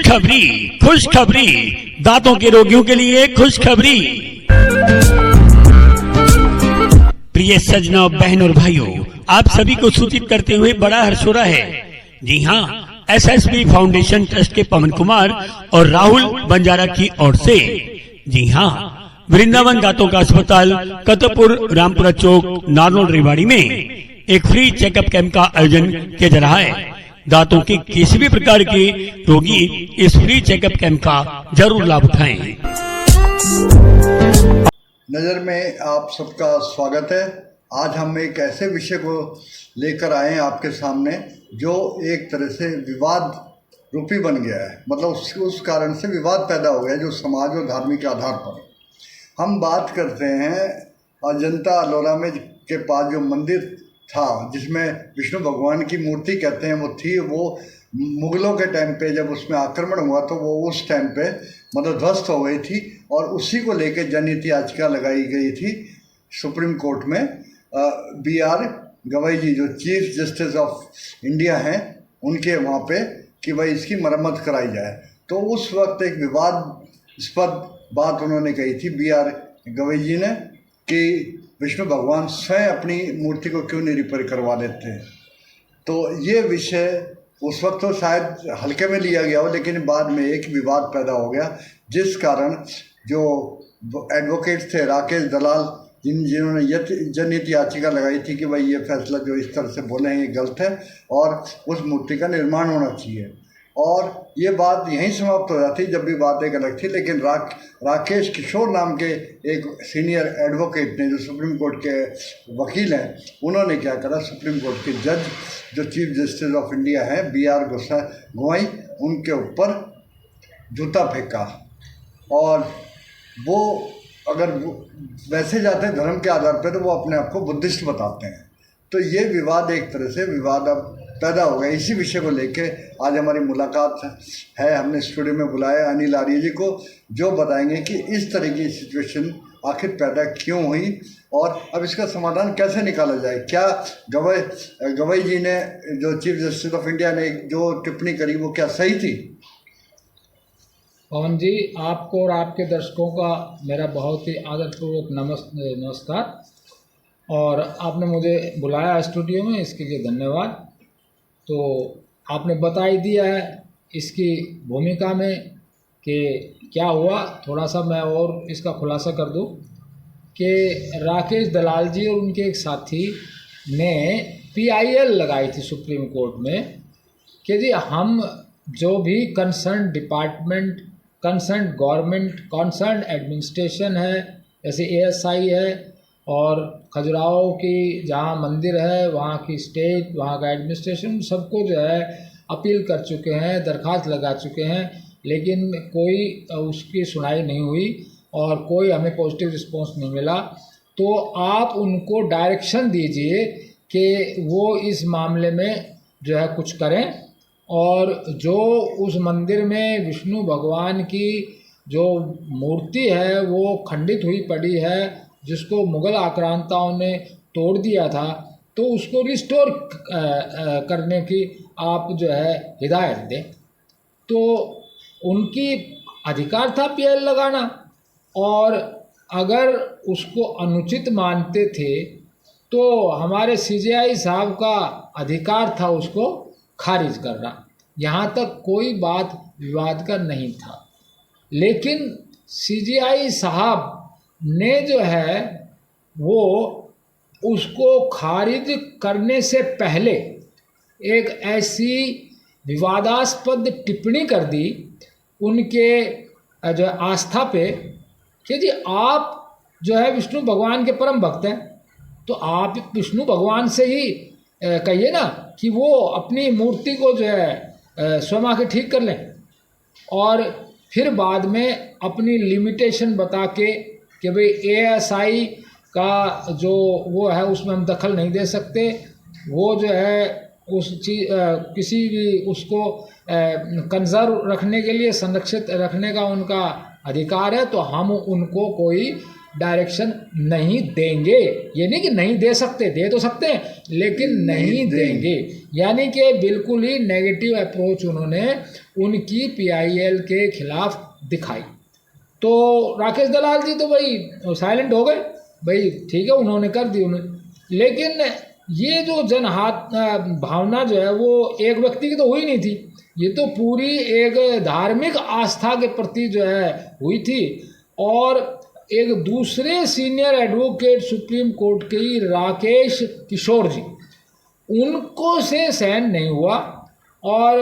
खुशखबरी खुशखबरी दांतों के रोगियों के लिए खुशखबरी। प्रिय सजना, बहन और भाइयों, आप सभी को सूचित करते हुए बड़ा हर्ष हो रहा है। जी हाँ, एसएसबी फाउंडेशन ट्रस्ट के पवन कुमार और राहुल बंजारा की ओर से, जी हाँ, वृंदावन दांतों का अस्पताल कतपुर रामपुरा चौक नारनौल रेवाड़ी में एक फ्री चेकअप कैंप का आयोजन किया जा रहा है। दांतों के किसी भी प्रकार के रोगी इस फ्री चेकअप कैंप का जरूर लाभ उठाएं। नज़र में आप सबका स्वागत है। आज हम एक ऐसे विषय को लेकर आए हैं आपके सामने जो एक तरह से विवाद रूपी बन गया है। मतलब उस कारण से विवाद पैदा हो गया जो समाज और धार्मिक आधार पर। हम बात करते हैं अजंता अलोरा में के पास जो मंदिर था जिसमें विष्णु भगवान की मूर्ति कहते हैं वो थी, वो मुगलों के टाइम पे जब उसमें आक्रमण हुआ तो वो उस टाइम पे मतलब ध्वस्त हो गई थी और उसी को लेकर जनहित याचिका लगाई गई थी सुप्रीम कोर्ट में। BR गवई जी जो चीफ जस्टिस ऑफ इंडिया हैं उनके वहाँ पे कि भाई इसकी मरम्मत कराई जाए। तो उस वक्त एक विवादास्पद बात उन्होंने कही थी BR गवई जी ने कि विष्णु भगवान स्वयं अपनी मूर्ति को क्यों नहीं रिपेयर करवा देते। तो ये विषय उस वक्त तो शायद हल्के में लिया गया हो, लेकिन बाद में एक विवाद पैदा हो गया जिस कारण जो एडवोकेट थे राकेश दलाल जिन्होंने जनहित याचिका लगाई थी कि भाई ये फैसला जो इस तरह से बोले हैं ये गलत है और उस मूर्ति का निर्माण होना चाहिए, और ये बात यहीं समाप्त हो जाती जब भी बात एक अलग थी। लेकिन राकेश किशोर नाम के एक सीनियर एडवोकेट ने जो सुप्रीम कोर्ट के वकील हैं उन्होंने क्या करा, सुप्रीम कोर्ट के जज जो चीफ जस्टिस ऑफ इंडिया हैं BR गवई उनके ऊपर जूता फेंका। और वो अगर वैसे जाते हैं धर्म के आधार पर तो वो अपने आप को बुद्धिस्ट बताते हैं। तो ये विवाद एक तरह से विवाद अब पैदा हो गया। इसी विषय को लेके आज हमारी मुलाकात है। हमने स्टूडियो में बुलाया अनिल आर्य जी को जो बताएंगे कि इस तरह की सिचुएशन आखिर पैदा क्यों हुई और अब इसका समाधान कैसे निकाला जाए। क्या गवई जी ने जो चीफ जस्टिस ऑफ इंडिया ने जो टिप्पणी करी वो क्या सही थी? पवन जी, आपको और आपके दर्शकों का मेरा बहुत ही आदरपूर्वक नमस्कार और आपने मुझे बुलाया स्टूडियो में, इसके लिए धन्यवाद। तो आपने बता ही दिया है इसकी भूमिका में कि क्या हुआ। थोड़ा सा मैं और इसका खुलासा कर दूं कि राकेश दलाल जी और उनके एक साथी ने PIL लगाई थी सुप्रीम कोर्ट में कि जी हम जो भी concern department, concern government, concern administration है जैसे ASI है और खजुराहो की जहाँ मंदिर है वहाँ की स्टेट, वहाँ का एडमिनिस्ट्रेशन, सबको जो है अपील कर चुके हैं, दरख्वास्त लगा चुके हैं, लेकिन कोई उसकी सुनाई नहीं हुई और कोई हमें पॉजिटिव रिस्पांस नहीं मिला। तो आप उनको डायरेक्शन दीजिए कि वो इस मामले में जो है कुछ करें और जो उस मंदिर में विष्णु भगवान की जो मूर्ति है वो खंडित हुई पड़ी है, जिसको मुग़ल आक्रांताओं ने तोड़ दिया था, तो उसको रिस्टोर करने की आप जो है हिदायत दें। तो उनकी अधिकार था PIL लगाना और अगर उसको अनुचित मानते थे तो हमारे CJI साहब का अधिकार था उसको खारिज करना। यहाँ तक कोई बात विवाद का नहीं था, लेकिन CJI साहब ने जो है वो उसको खारिज करने से पहले एक ऐसी विवादास्पद टिप्पणी कर दी उनके जो आस्था पे कि जी आप जो है विष्णु भगवान के परम भक्त हैं, तो आप विष्णु भगवान से ही कहिए ना कि वो अपनी मूर्ति को जो है स्वयं आके ठीक कर लें। और फिर बाद में अपनी लिमिटेशन बता के कि भाई ASI का जो वो है उसमें हम दखल नहीं दे सकते, वो जो है उस चीज़ किसी भी उसको कंजर्व रखने के लिए, संरक्षित रखने का उनका अधिकार है, तो हम उनको कोई डायरेक्शन नहीं देंगे। ये नहीं कि नहीं दे सकते, दे तो सकते हैं लेकिन नहीं देंगे। यानी कि बिल्कुल ही नेगेटिव अप्रोच उन्होंने उनकी पीआईएल के खिलाफ दिखाई। तो राकेश दलाल जी तो भाई साइलेंट हो गए, भाई ठीक है उन्होंने कर दी उन्होंने। लेकिन ये जो जनहात भावना जो है वो एक व्यक्ति की तो हुई नहीं थी, ये तो पूरी एक धार्मिक आस्था के प्रति जो है हुई थी। और एक दूसरे सीनियर एडवोकेट सुप्रीम कोर्ट के ही राकेश किशोर जी, उनको से सहन नहीं हुआ और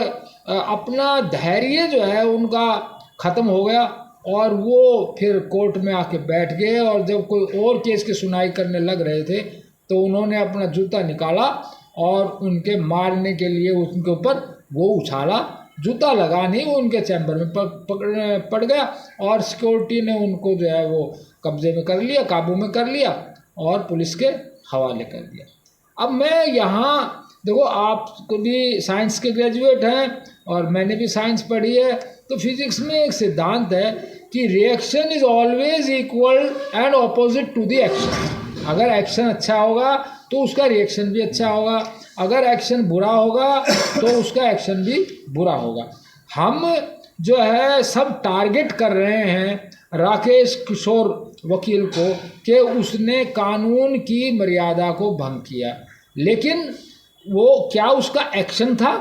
अपना धैर्य जो है उनका ख़त्म हो गया और वो फिर कोर्ट में आके बैठ गए। और जब कोई और केस की सुनवाई करने लग रहे थे तो उन्होंने अपना जूता निकाला और उनके मारने के लिए उनके ऊपर वो उछाला। जूता लगा नहीं, वो उनके चैम्बर में पड़ गया और सिक्योरिटी ने उनको जो है वो कब्जे में कर लिया, काबू में कर लिया और पुलिस के हवाले कर दिया। अब मैं यहाँ देखो, आप भी साइंस के ग्रेजुएट हैं और मैंने भी साइंस पढ़ी है, तो फिजिक्स में एक सिद्धांत है कि reaction is always equal and opposite to the action. अगर एक्शन अच्छा होगा तो उसका रिएक्शन भी अच्छा होगा, अगर एक्शन बुरा होगा तो उसका एक्शन भी बुरा होगा। हम जो है सब टारगेट कर रहे हैं राकेश किशोर वकील को कि उसने कानून की मर्यादा को भंग किया, लेकिन वो क्या उसका एक्शन था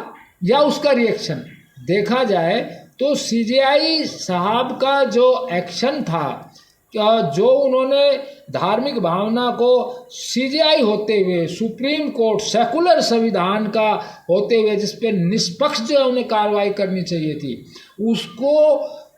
या उसका रिएक्शन? देखा जाए तो सीजेआई साहब का जो एक्शन था, जो उन्होंने धार्मिक भावना को सीजेआई होते हुए, सुप्रीम कोर्ट सेकुलर संविधान का होते हुए जिस पे निष्पक्ष जो है उन्हें कार्रवाई करनी चाहिए थी, उसको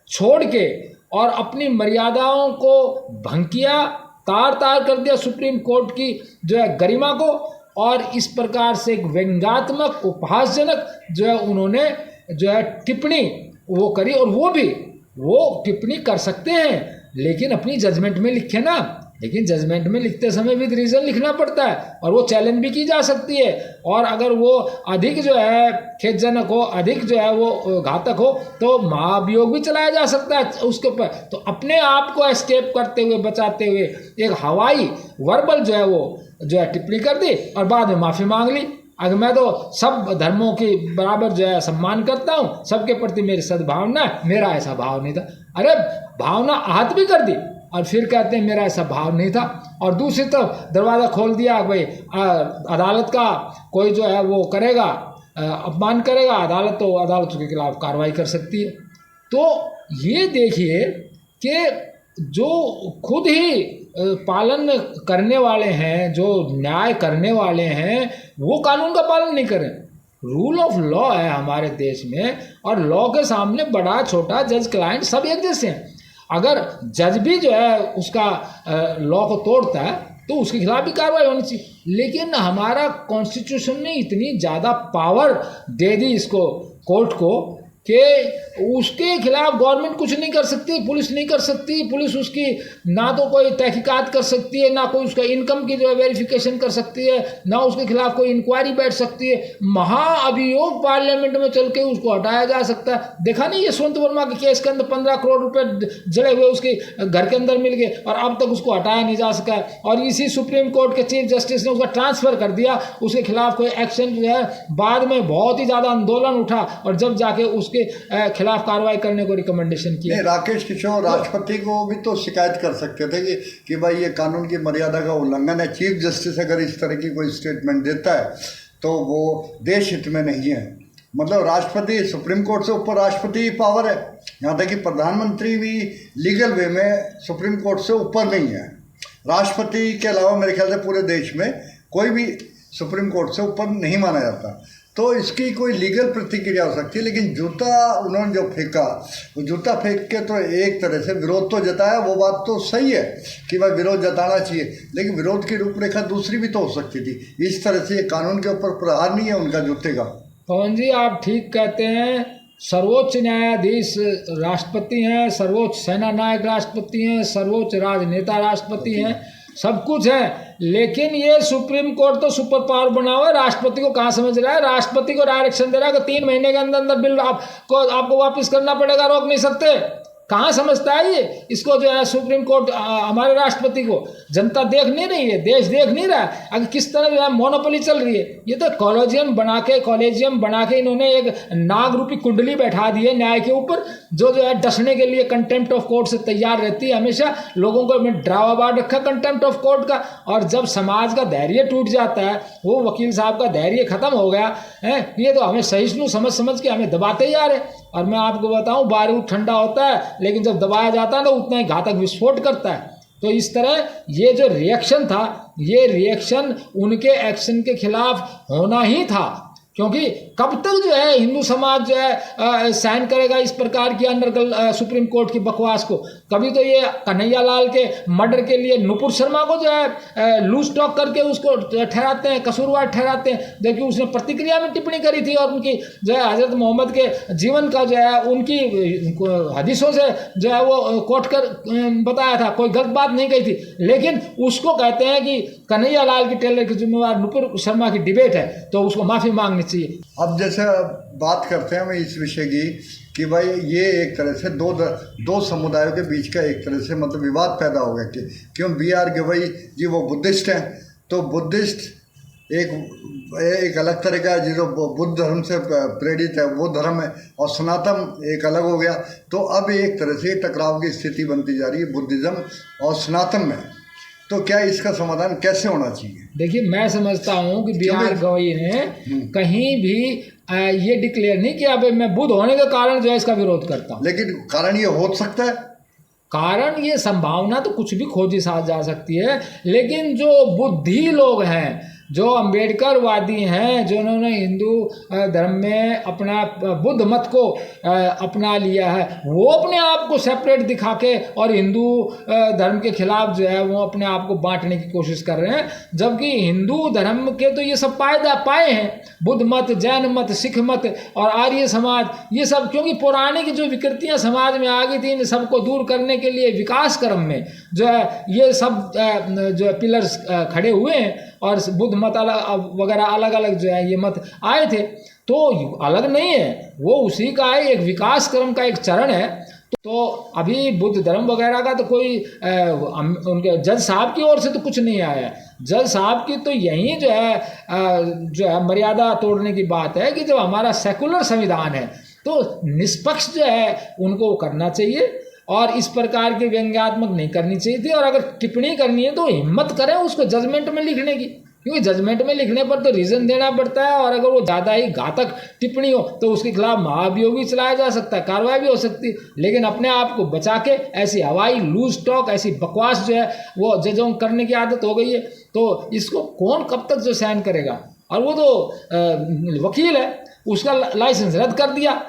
छोड़ के और अपनी मर्यादाओं को भंग किया, तार तार कर दिया सुप्रीम कोर्ट की जो है गरिमा को। और इस प्रकार से एक व्यंग्यात्मक उपहासजनक जो है उन्होंने जो है टिप्पणी वो करी। और वो टिप्पणी कर सकते हैं लेकिन अपनी जजमेंट में लिखे ना, लेकिन जजमेंट में लिखते समय विद रीज़न लिखना पड़ता है और वो चैलेंज भी की जा सकती है। और अगर वो अधिक जो है खेदजनक हो, अधिक जो है वो घातक हो, तो महाभियोग भी चलाया जा सकता है उसके ऊपर। तो अपने आप को एस्केप करते हुए, बचाते हुए एक हवाई वर्बल जो है वो जो है टिप्पणी कर दी और बाद में माफ़ी मांग ली। अगर मैं तो सब धर्मों की बराबर जो है सम्मान करता हूँ, सबके प्रति मेरी सद्भावना है, मेरा ऐसा भाव नहीं था। अरे भावना आहत भी कर दी और फिर कहते हैं मेरा ऐसा भाव नहीं था। और दूसरी तरफ दरवाज़ा खोल दिया, भाई अदालत का कोई जो है वो करेगा, अपमान करेगा अदालत, तो अदालत के खिलाफ कार्रवाई कर सकती है। तो ये देखिए कि जो खुद ही पालन करने वाले हैं, जो न्याय करने वाले हैं, वो कानून का पालन नहीं करें। रूल ऑफ लॉ है हमारे देश में और लॉ के सामने बड़ा छोटा, जज क्लाइंट सब एक जैसे हैं। अगर जज भी जो है उसका लॉ को तोड़ता है तो उसके खिलाफ भी कार्रवाई होनी चाहिए। लेकिन हमारा कॉन्स्टिट्यूशन ने इतनी ज़्यादा पावर दे दी इसको, कोर्ट को, कि उसके खिलाफ गवर्नमेंट कुछ नहीं कर सकती, पुलिस नहीं कर सकती। पुलिस उसकी ना तो कोई तहकीकात कर सकती है, ना कोई उसका इनकम की जो है वेरिफिकेशन कर सकती है, ना उसके खिलाफ कोई इंक्वायरी बैठ सकती है। महाअभियोग पार्लियामेंट में चल के उसको हटाया जा सकता है। देखा नहीं यशवंत वर्मा के केस के अंदर 15 करोड़ रुपए जड़े हुए उसके घर के अंदर मिल गए और अब तक उसको हटाया नहीं जा सका। और इसी सुप्रीम कोर्ट के चीफ जस्टिस ने उसका ट्रांसफ़र कर दिया, उसके खिलाफ कोई एक्शन जो है बाद में बहुत ही ज़्यादा आंदोलन उठा और जब जाके उसके खिलाफ कार्रवाई करने को रिकमेंडेशन किया। राकेश किशोर राष्ट्रपति को भी तो शिकायत कर सकते थे कि भाई ये कानून की मर्यादा का उल्लंघन है। चीफ जस्टिस अगर इस तरह की कोई स्टेटमेंट देता है तो वो देश हित में नहीं है। मतलब राष्ट्रपति, सुप्रीम कोर्ट से ऊपर राष्ट्रपति की पावर है। यहाँ तक कि प्रधानमंत्री भी लीगल वे में सुप्रीम कोर्ट से ऊपर नहीं है। राष्ट्रपति के अलावा मेरे ख्याल से पूरे देश में कोई भी सुप्रीम कोर्ट से ऊपर नहीं माना जाता। तो इसकी कोई लीगल प्रतिक्रिया हो सकती है। लेकिन जूता उन्होंने जो फेंका, वो जूता फेंक के तो एक तरह से विरोध तो जताया, वो बात तो सही है कि भाई विरोध जताना चाहिए, लेकिन विरोध की रूपरेखा दूसरी भी तो हो सकती थी। इस तरह से कानून के ऊपर प्रहार नहीं है उनका जूते का। पवन जी आप ठीक कहते हैं। सर्वोच्च न्यायाधीश राष्ट्रपति हैं, सर्वोच्च सेना नायक राष्ट्रपति हैं, सर्वोच्च राजनेता राष्ट्रपति हैं, सब कुछ है। लेकिन ये सुप्रीम कोर्ट तो सुपर पावर बना हुआ है, राष्ट्रपति को कहाँ समझ रहा है। राष्ट्रपति को डायरेक्शन दे रहा है कि 3 महीने के अंदर अंदर बिल आपको वापस करना पड़ेगा, रोक नहीं सकते। कहाँ समझता है ये? इसको जो है सुप्रीम कोर्ट हमारे राष्ट्रपति को जनता देख नहीं रही है, देश देख नहीं रहा है, अगर किस तरह जो है मोनोपोली चल रही है। ये तो कॉलेजियम बना के इन्होंने एक नाग रूपी कुंडली बैठा दी है न्याय के ऊपर, जो है डसने के लिए कंटेम्प्ट ऑफ कोर्ट से तैयार रहती है हमेशा। लोगों को ड्रावा बांट रखा कंटेम्प्ट ऑफ कोर्ट का, और जब समाज का धैर्य टूट जाता है, वो वकील साहब का धैर्य खत्म हो गया है, ये तो हमें सहिष्णु समझ के हमें दबाते ही आ रहे। और मैं आपको बताऊं, बारूद ठंडा होता है लेकिन जब दबाया जाता है ना, उतना ही घातक विस्फोट करता है। तो इस तरह ये जो रिएक्शन था, ये रिएक्शन उनके एक्शन के खिलाफ होना ही था, क्योंकि कब तक जो है हिंदू समाज जो है सहन करेगा इस प्रकार की अंडर सुप्रीम कोर्ट की बकवास को। कभी तो ये कन्हैया लाल के मर्डर के लिए नुपुर शर्मा को जो है लूज टॉक करके उसको ठहराते हैं, कसूरवार ठहराते हैं, जबकि उसने प्रतिक्रिया में टिप्पणी करी थी और उनकी जो है हजरत मोहम्मद के जीवन का जो है उनकी हदीसों से जो है वो कोट कर बताया था, कोई गलत बात नहीं कही थी। लेकिन उसको कहते हैं कि कन्हैया लाल की टेलर की जिम्मेवार नुपुर शर्मा की डिबेट है, तो उसको माफ़ी मांगनी चाहिए। अब जैसे बात करते हैं हम इस विषय की कि भाई ये एक तरह से दो समुदायों के बीच का एक तरह से मतलब विवाद पैदा हो गया कि क्यों B.R. गवई जी वो बुद्धिस्ट हैं, तो बुद्धिस्ट एक अलग तरह का है जो बुद्ध धर्म से प्रेरित है, वो धर्म है, और सनातन एक अलग हो गया। तो अब एक तरह से टकराव की स्थिति बनती जा रही है बुद्धिज़्म और सनातन में। तो क्या इसका समाधान कैसे होना चाहिए? देखिए, मैं समझता हूँ कि B.R. गवई ने कहीं भी ये डिक्लेयर नहीं किया भाई मैं बुद्ध होने के कारण जो है इसका विरोध करता हूँ। लेकिन कारण ये हो सकता है, कारण ये संभावना तो कुछ भी खोजी जा सकती है, लेकिन जो बुद्धि लोग हैं, जो अम्बेडकरवादी हैं, जिन्होंने हिंदू धर्म में अपना बुद्ध मत को अपना लिया है, वो अपने आप को सेपरेट दिखा के और हिंदू धर्म के खिलाफ जो है वो अपने आप को बांटने की कोशिश कर रहे हैं। जबकि हिंदू धर्म के तो ये सब पाए हैं, बुद्ध मत, जैन मत, सिख मत और आर्य समाज, ये सब, क्योंकि पुरानी की जो विकृतियां समाज में आ गई थी, इन सबको दूर करने के लिए विकास क्रम में जो है ये सब जो है पिलर्स खड़े हुए हैं, और बुद्ध मत वगैरह अलग अलग जो है ये मत आए थे। तो अलग नहीं है, वो उसी का है, एक विकास क्रम का एक चरण है। तो अभी बुद्ध धर्म वगैरह का तो कोई उनके जज साहब की ओर से तो कुछ नहीं आया है। जज साहब की तो यही जो है मर्यादा तोड़ने की बात है कि जब हमारा सेकुलर संविधान है तो निष्पक्ष जो है उनको करना चाहिए, और इस प्रकार के व्यंग्यात्मक नहीं करनी चाहिए थी। और अगर टिप्पणी करनी है तो हिम्मत करें उसको जजमेंट में लिखने की, क्योंकि जजमेंट में लिखने पर तो रीज़न देना पड़ता है, और अगर वो ज़्यादा ही घातक टिप्पणी हो तो उसके खिलाफ महाभियोग भी चलाया जा सकता है, कार्रवाई भी हो सकती है। लेकिन अपने आप को बचा के ऐसी हवाई लूज टॉक, ऐसी बकवास जो है वो जजों करने की आदत हो गई है, तो इसको कौन कब तक जो सहन करेगा। और वो तो वकील है, उसका लाइसेंस रद्द कर दिया,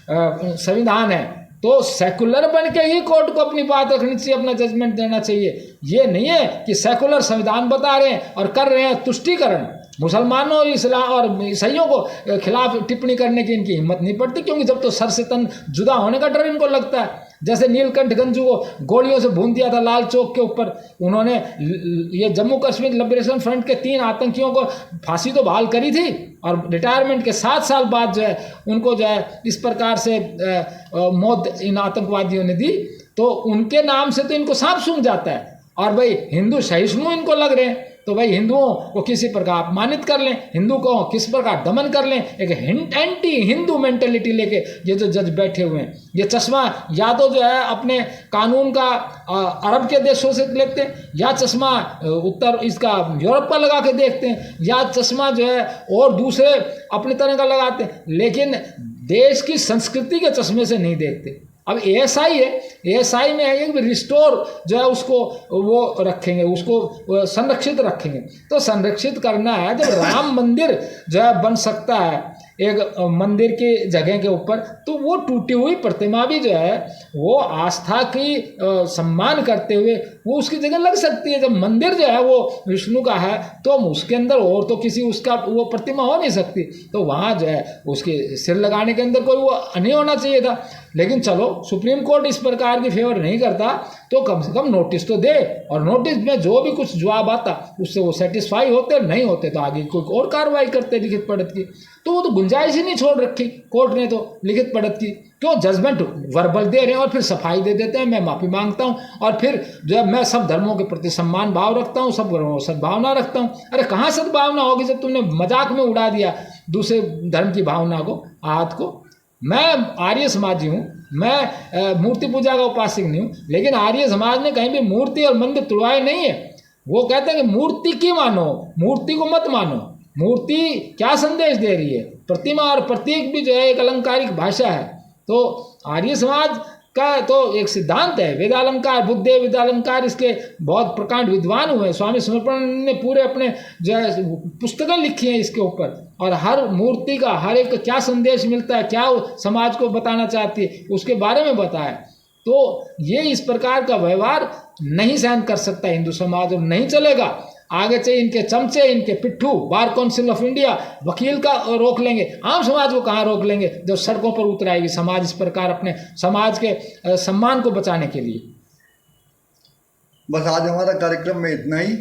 संविधान है तो सेकुलर बन के ही कोर्ट को अपनी बात रखनी चाहिए, अपना जजमेंट देना चाहिए। ये नहीं है कि सेकुलर संविधान बता रहे हैं और कर रहे हैं तुष्टीकरण। मुसलमानों, इस्लाम और ईसाइयों को खिलाफ टिप्पणी करने की इनकी हिम्मत नहीं पड़ती, क्योंकि जब तो सर से तन जुदा होने का डर इनको लगता है। जैसे नीलकंठ गंजू को गोलियों से भून दिया था लाल चौक के ऊपर, उन्होंने ये जम्मू कश्मीर लिबरेशन फ्रंट के 3 आतंकियों को फांसी तो बहाल करी थी, और रिटायरमेंट के 7 साल बाद जो है उनको जो है इस प्रकार से मौत इन आतंकवादियों ने दी। तो उनके नाम से तो इनको सांप सूंघ जाता है। और भाई हिंदू सहिष्णु इनको लग रहे हैं, तो भाई हिंदुओं को किसी प्रकार अपमानित कर लें, हिंदू को किस प्रकार दमन कर लें, एक एंटी हिंदू मेंटेलिटी लेके ये जो जज बैठे हुए हैं। ये चश्मा या तो जो है अपने कानून का अरब के देशों से लेते हैं, या चश्मा उत्तर इसका यूरोप का लगा के देखते हैं, या चश्मा जो है और दूसरे अपनी तरह का लगाते हैं, लेकिन देश की संस्कृति के चश्मे से नहीं देखते। अब ASI है, ASI में है कि रिस्टोर जो है उसको वो रखेंगे, उसको संरक्षित रखेंगे। तो संरक्षित करना है, जब राम मंदिर जो है बन सकता है एक मंदिर की जगह के ऊपर, तो वो टूटी हुई प्रतिमा भी जो है वो आस्था की सम्मान करते हुए वो उसकी जगह लग सकती है। जब मंदिर जो है वो विष्णु का है तो उसके अंदर और तो किसी उसका वो प्रतिमा हो नहीं सकती, तो वहाँ जो है उसके सिर लगाने के अंदर कोई वो नहीं होना चाहिए था। लेकिन चलो, सुप्रीम कोर्ट इस प्रकार की फेवर नहीं करता, तो कम से कम नोटिस तो दे, और नोटिस में जो भी कुछ जवाब आता उससे वो सेटिस्फाई होते, नहीं होते तो आगे कोई और कार्रवाई करते लिखित पढ़त की। तो वो तो गुंजाइश ही नहीं छोड़ रखी कोर्ट ने तो लिखित पढ़त की। क्यों जजमेंट वर्बल दे रहे हैं और फिर सफाई दे देते हैं, मैं माफ़ी मांगता हूँ, और फिर जब मैं सब धर्मों के प्रति सम्मान भाव रखता हूँ, सब सद्भावना रखता हूँ। अरे कहाँ सद्भावना होगी जब तुमने मजाक में उड़ा दिया दूसरे धर्म की भावना को, आहत को। मैं आर्य समाजी हूँ, मैं मूर्ति पूजा का उपासक नहीं हूँ, लेकिन आर्य समाज ने कहीं भी मूर्ति और मंदिर तुड़वाए नहीं है। वो कहते हैं कि मूर्ति की मानो, मूर्ति को मत मानो। मूर्ति क्या संदेश दे रही है? प्रतिमा और प्रतीक भी जो है एक अलंकारिक भाषा है। तो आर्य समाज का तो एक सिद्धांत है वेदालंकार, बुद्धे वेदालंकार, इसके बहुत प्रकांड विद्वान हुए। स्वामी समर्पण ने पूरे अपने जो है पुस्तकें लिखी हैं इसके ऊपर, और हर मूर्ति का हर एक क्या संदेश मिलता है, क्या वो समाज को बताना चाहती है, उसके बारे में बताया। तो ये इस प्रकार का व्यवहार नहीं सहन कर सकता हिंदू समाज, और नहीं चलेगा। आगे चाहिए इनके चमचे, इनके पिट्ठू, बार काउंसिल ऑफ इंडिया वकील का रोक लेंगे, आम समाज को कहाँ रोक लेंगे जब सड़कों पर उतर आएगी समाज इस प्रकार अपने समाज के सम्मान को बचाने के लिए। बस आज हमारा कार्यक्रम में इतना ही।